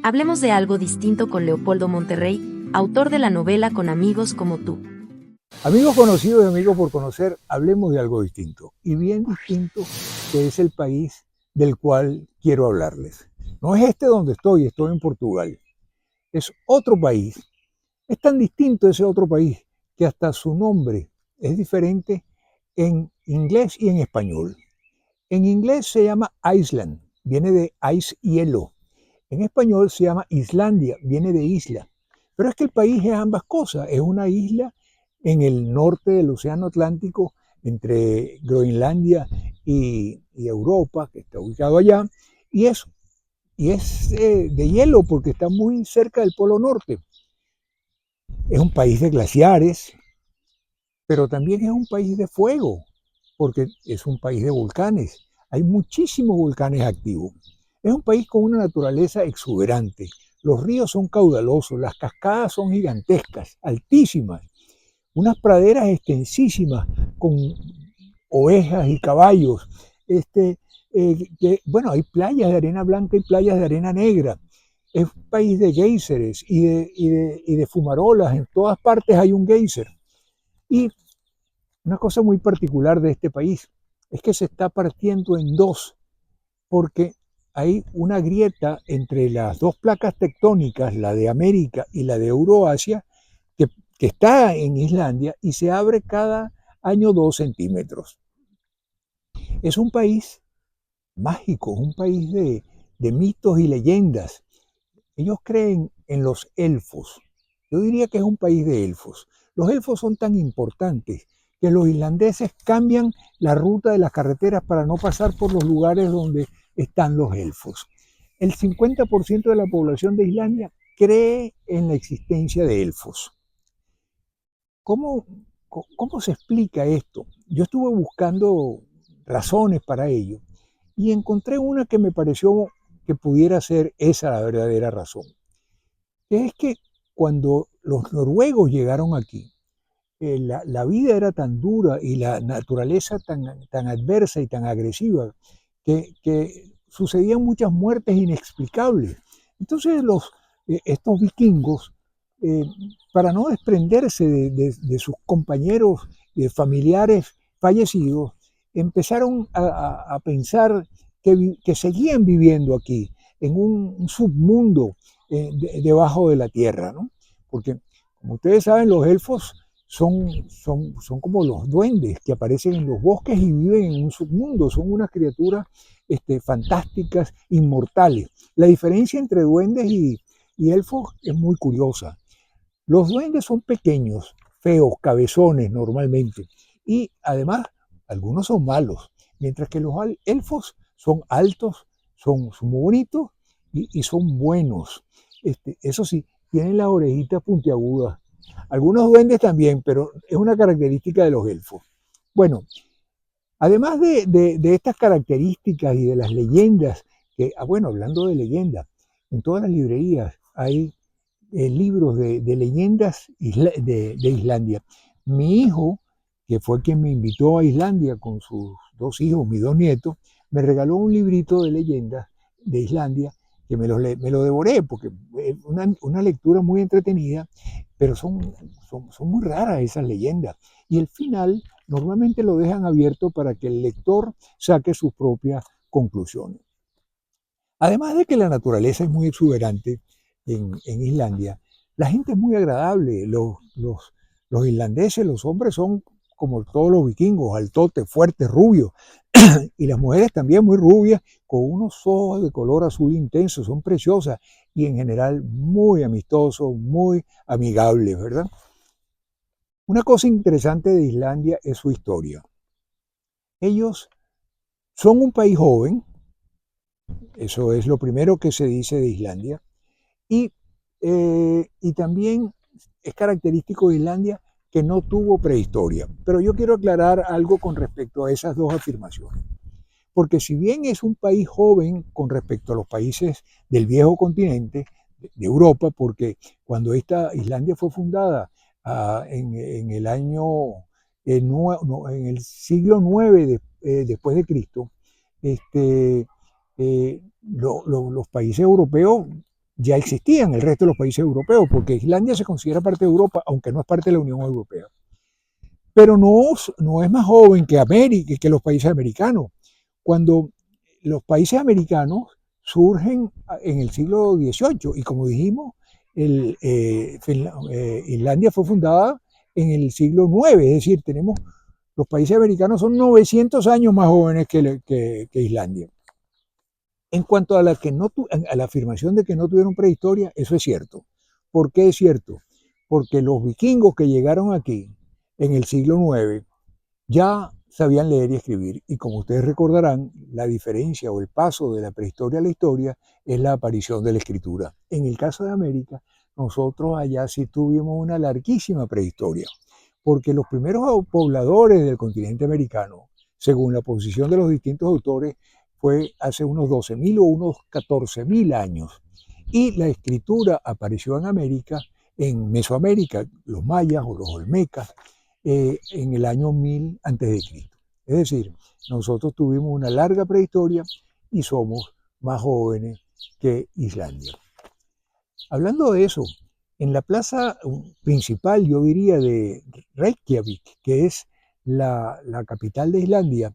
Hablemos de algo distinto con Leopoldo Monterrey, autor de la novela Con amigos como tú. Amigos conocidos y amigos por conocer, hablemos de algo distinto, y bien distinto, que es el país del cual quiero hablarles. No es este donde estoy en Portugal. Es otro país. Es tan distinto ese otro país que hasta su nombre es diferente en inglés y en español. En inglés se llama Iceland, viene de ice, hielo. En español se llama Islandia, viene de isla. Pero es que el país es ambas cosas. Es una isla en el norte del Océano Atlántico, entre Groenlandia y Europa, que está ubicado allá, y es de hielo porque está muy cerca del Polo Norte. Es un país de glaciares, pero también es un país de fuego, porque es un país de volcanes. Hay muchísimos volcanes activos. Es un país con una naturaleza exuberante. Los ríos son caudalosos, las cascadas son gigantescas, altísimas, unas praderas extensísimas con ovejas y caballos. Bueno, hay playas de arena blanca y playas de arena negra. Es un país de géiseres y de fumarolas. En todas partes hay un géiser. Y una cosa muy particular de este país es que se está partiendo en dos, porque hay una grieta entre las dos placas tectónicas, la de América y la de Euroasia, que está en Islandia y se abre cada año 2 centímetros. Es un país mágico, un país de mitos y leyendas. Ellos creen en los elfos. Yo diría que es un país de elfos. Los elfos son tan importantes que los islandeses cambian la ruta de las carreteras para no pasar por los lugares donde están los elfos. El 50% de la población de Islandia cree en la existencia de elfos. ¿Cómo, cómo se explica esto? Yo estuve buscando razones para ello y encontré una que me pareció que pudiera ser esa la verdadera razón. Que es que cuando los noruegos llegaron aquí, la vida era tan dura y la naturaleza tan adversa y tan agresiva que sucedían muchas muertes inexplicables. Entonces estos vikingos, eh, para no desprenderse de sus compañeros y de familiares fallecidos, empezaron a pensar que seguían viviendo aquí, en un submundo debajo de la tierra, ¿no? Porque, como ustedes saben, los elfos son como los duendes que aparecen en los bosques y viven en un submundo. Son unas criaturas fantásticas, inmortales. La diferencia entre duendes y elfos es muy curiosa. Los duendes son pequeños, feos, cabezones normalmente, y además algunos son malos, mientras que los elfos son altos, son muy bonitos y son buenos. Eso sí, tienen las orejitas puntiagudas. Algunos duendes también, pero es una característica de los elfos. Bueno, además de estas características y de las leyendas, bueno, hablando de leyendas, en todas las librerías hay libros de leyendas de Islandia. Mi hijo, que fue quien me invitó a Islandia con sus dos hijos, mis dos nietos, me regaló un librito de leyendas de Islandia que me lo devoré porque es una lectura muy entretenida, pero son muy raras esas leyendas. Y el final normalmente lo dejan abierto para que el lector saque sus propias conclusiones. Además de que la naturaleza es muy exuberante en Islandia, la gente es muy agradable. Los islandeses, los hombres son como todos los vikingos, altotes, fuertes, rubios, y las mujeres también muy rubias, con unos ojos de color azul intenso, son preciosas y en general muy amistosos, muy amigables, ¿verdad? Una cosa interesante de Islandia es su historia. Ellos son un país joven, eso es lo primero que se dice de Islandia, y también es característico de Islandia que no tuvo prehistoria. Pero yo quiero aclarar algo con respecto a esas dos afirmaciones. Porque si bien es un país joven con respecto a los países del viejo continente, de Europa, porque cuando esta Islandia fue fundada en el año, en el siglo IX después de Cristo, los países europeos ya existía en el resto de los países europeos, porque Islandia se considera parte de Europa, aunque no es parte de la Unión Europea. Pero no es más joven que América, que los países americanos. Cuando los países americanos surgen en el siglo XVIII, y como dijimos, Islandia fue fundada en el siglo IX, es decir, los países americanos son 900 años más jóvenes que Islandia. En cuanto a la afirmación de que no tuvieron prehistoria, eso es cierto. ¿Por qué es cierto? Porque los vikingos que llegaron aquí en el siglo IX ya sabían leer y escribir. Y como ustedes recordarán, la diferencia o el paso de la prehistoria a la historia es la aparición de la escritura. En el caso de América, nosotros allá sí tuvimos una larguísima prehistoria, porque los primeros pobladores del continente americano, según la posición de los distintos autores, fue hace unos 12.000 o unos 14.000 años. Y la escritura apareció en América, en Mesoamérica, los mayas o los olmecas, en el año 1000 a.C. Es decir, nosotros tuvimos una larga prehistoria y somos más jóvenes que Islandia. Hablando de eso, en la plaza principal, yo diría, de Reykjavik, que es la capital de Islandia,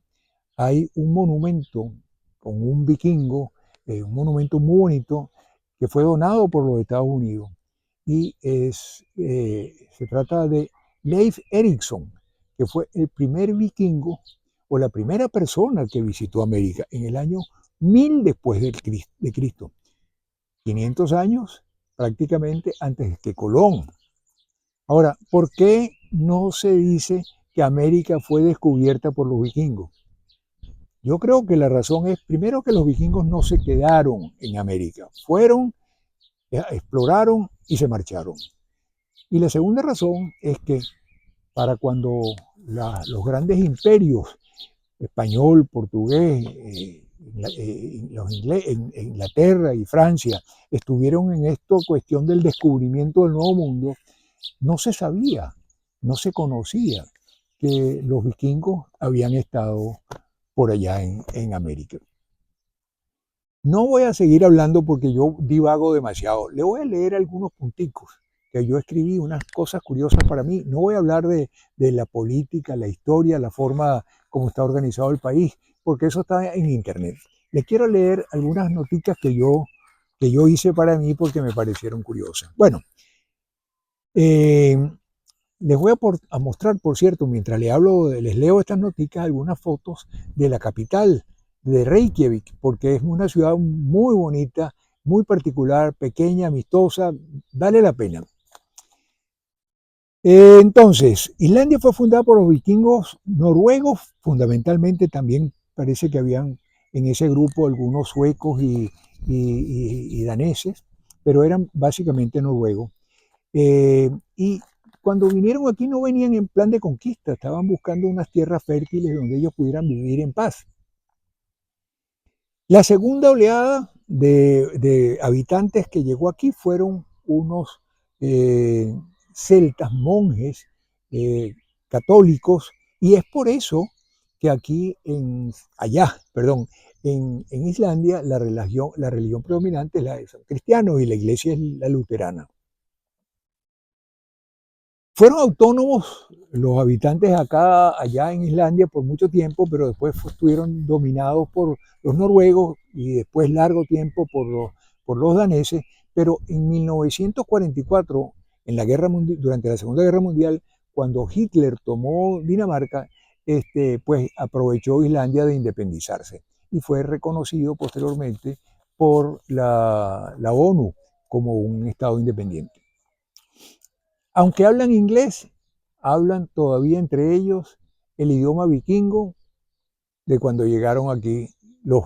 hay un monumento con un vikingo, un monumento muy bonito, que fue donado por los Estados Unidos. Y se trata de Leif Erikson, que fue el primer vikingo o la primera persona que visitó América en el año 1000 después de Cristo. 500 años prácticamente antes que Colón. Ahora, ¿por qué no se dice que América fue descubierta por los vikingos? Yo creo que la razón es, primero, que los vikingos no se quedaron en América, fueron, exploraron y se marcharon. Y la segunda razón es que para cuando los grandes imperios, español, portugués, Inglaterra y Francia, estuvieron en esta cuestión del descubrimiento del Nuevo Mundo, no se sabía, no se conocía que los vikingos habían estado por allá en América. No voy a seguir hablando porque yo divago demasiado. Le voy a leer algunos punticos que yo escribí, unas cosas curiosas para mí. No voy a hablar de la política, la historia, la forma como está organizado el país, porque eso está en internet. Les quiero leer algunas notitas que yo hice para mí porque me parecieron curiosas. Bueno, les voy a mostrar, por cierto, mientras les leo estas noticas, algunas fotos de la capital, de Reykjavik, porque es una ciudad muy bonita, muy particular, pequeña, amistosa, vale la pena. Entonces, Islandia fue fundada por los vikingos noruegos, fundamentalmente. También parece que habían en ese grupo algunos suecos y daneses, pero eran básicamente noruegos. Y cuando vinieron aquí no venían en plan de conquista, estaban buscando unas tierras fértiles donde ellos pudieran vivir en paz. La segunda oleada de habitantes que llegó aquí fueron unos celtas, monjes católicos, y es por eso que en Islandia la religión predominante es la de los cristianos y la iglesia es la luterana. Fueron autónomos los habitantes allá en Islandia por mucho tiempo, pero después estuvieron dominados por los noruegos y después largo tiempo por los daneses. Pero en 1944, durante la Segunda Guerra Mundial, cuando Hitler tomó Dinamarca, pues aprovechó Islandia de independizarse y fue reconocido posteriormente por la ONU como un estado independiente. Aunque hablan inglés, hablan todavía entre ellos el idioma vikingo de cuando llegaron aquí los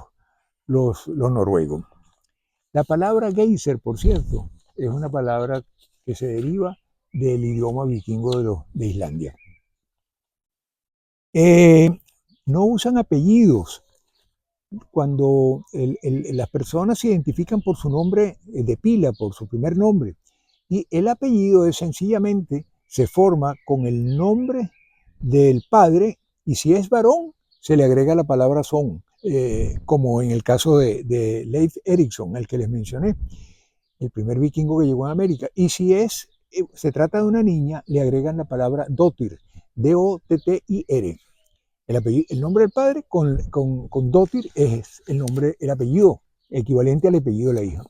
noruegos. La palabra geyser, por cierto, es una palabra que se deriva del idioma vikingo de Islandia. No usan apellidos. Cuando las personas se identifican por su nombre de pila, por su primer nombre, y el apellido es sencillamente, se forma con el nombre del padre, y si es varón, se le agrega la palabra son, como en el caso de Leif Erikson, el que les mencioné. el primer vikingo que llegó a América. Y si se trata de una niña, le agregan la palabra Dottir, D-O-T-T-I-R. El nombre del padre con Dottir es el apellido, equivalente al apellido de la hija.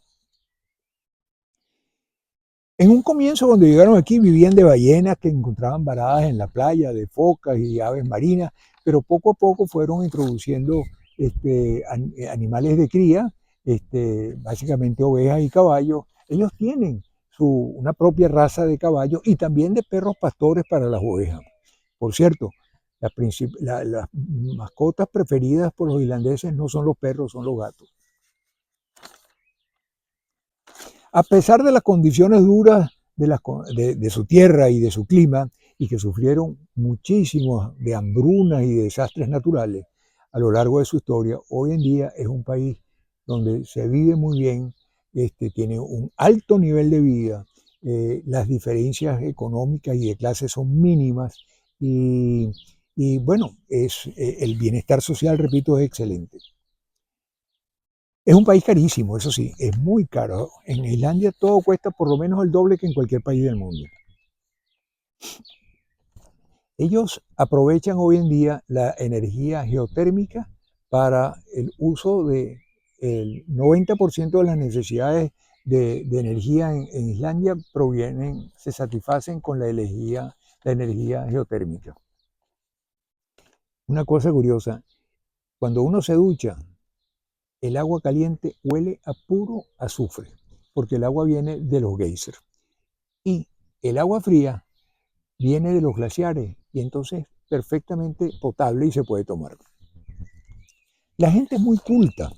En un comienzo, cuando llegaron aquí, vivían de ballenas que encontraban varadas en la playa, de focas y aves marinas, pero poco a poco fueron introduciendo animales de cría, básicamente ovejas y caballos. Ellos tienen una propia raza de caballos y también de perros pastores para las ovejas. Por cierto, las mascotas preferidas por los irlandeses no son los perros, son los gatos. A pesar de las condiciones duras de su tierra y de su clima, y que sufrieron muchísimo de hambrunas y de desastres naturales a lo largo de su historia, hoy en día es un país donde se vive muy bien, tiene un alto nivel de vida, las diferencias económicas y de clase son mínimas y bueno, el bienestar social, repito, es excelente. Es un país carísimo, eso sí, es muy caro. En Islandia todo cuesta por lo menos el doble que en cualquier país del mundo. Ellos aprovechan hoy en día la energía geotérmica para el uso del 90% de las necesidades de energía en Islandia se satisfacen con la energía geotérmica. Una cosa curiosa, cuando uno se ducha, el agua caliente huele a puro azufre, porque el agua viene de los geysers. Y el agua fría viene de los glaciares, y entonces perfectamente potable y se puede tomar. La gente es muy culta,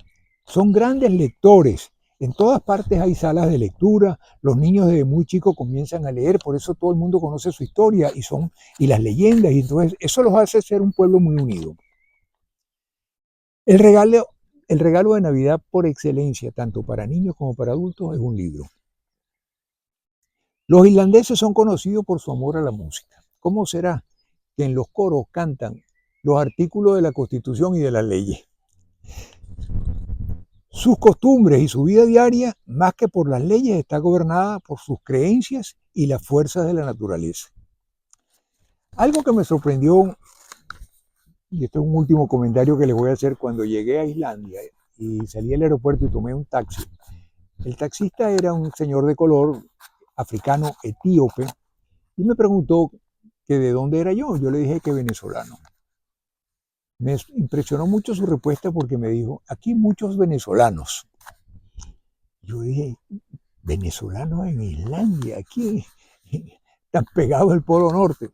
son grandes lectores. En todas partes hay salas de lectura, los niños desde muy chicos comienzan a leer, por eso todo el mundo conoce su historia y las leyendas, y entonces eso los hace ser un pueblo muy unido. El regalo de Navidad por excelencia, tanto para niños como para adultos, es un libro. Los irlandeses son conocidos por su amor a la música. ¿Cómo será que en los coros cantan los artículos de la Constitución y de las leyes? Sus costumbres y su vida diaria, más que por las leyes, está gobernada por sus creencias y las fuerzas de la naturaleza. Algo que me sorprendió, y esto es un último comentario que les voy a hacer, cuando llegué a Islandia y salí del aeropuerto y tomé un taxi. El taxista era un señor de color, africano, etíope, y me preguntó que de dónde era yo. Yo le dije que venezolano. Me impresionó mucho su respuesta porque me dijo, aquí muchos venezolanos. Yo dije, venezolanos en Islandia, aquí, tan pegado al Polo Norte.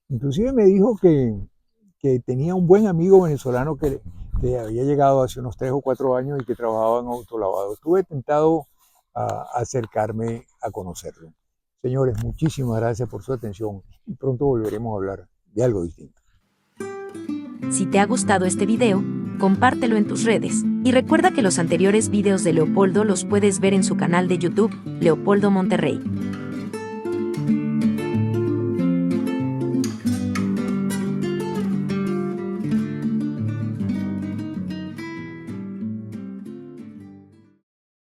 Inclusive me dijo que tenía un buen amigo venezolano que había llegado hace unos 3 o 4 años y que trabajaba en autolavado. Estuve tentado a acercarme a conocerlo. Señores, muchísimas gracias por su atención y pronto volveremos a hablar de algo distinto. Si te ha gustado este video, compártelo en tus redes, y recuerda que los anteriores videos de Leopoldo los puedes ver en su canal de YouTube, Leopoldo Monterrey.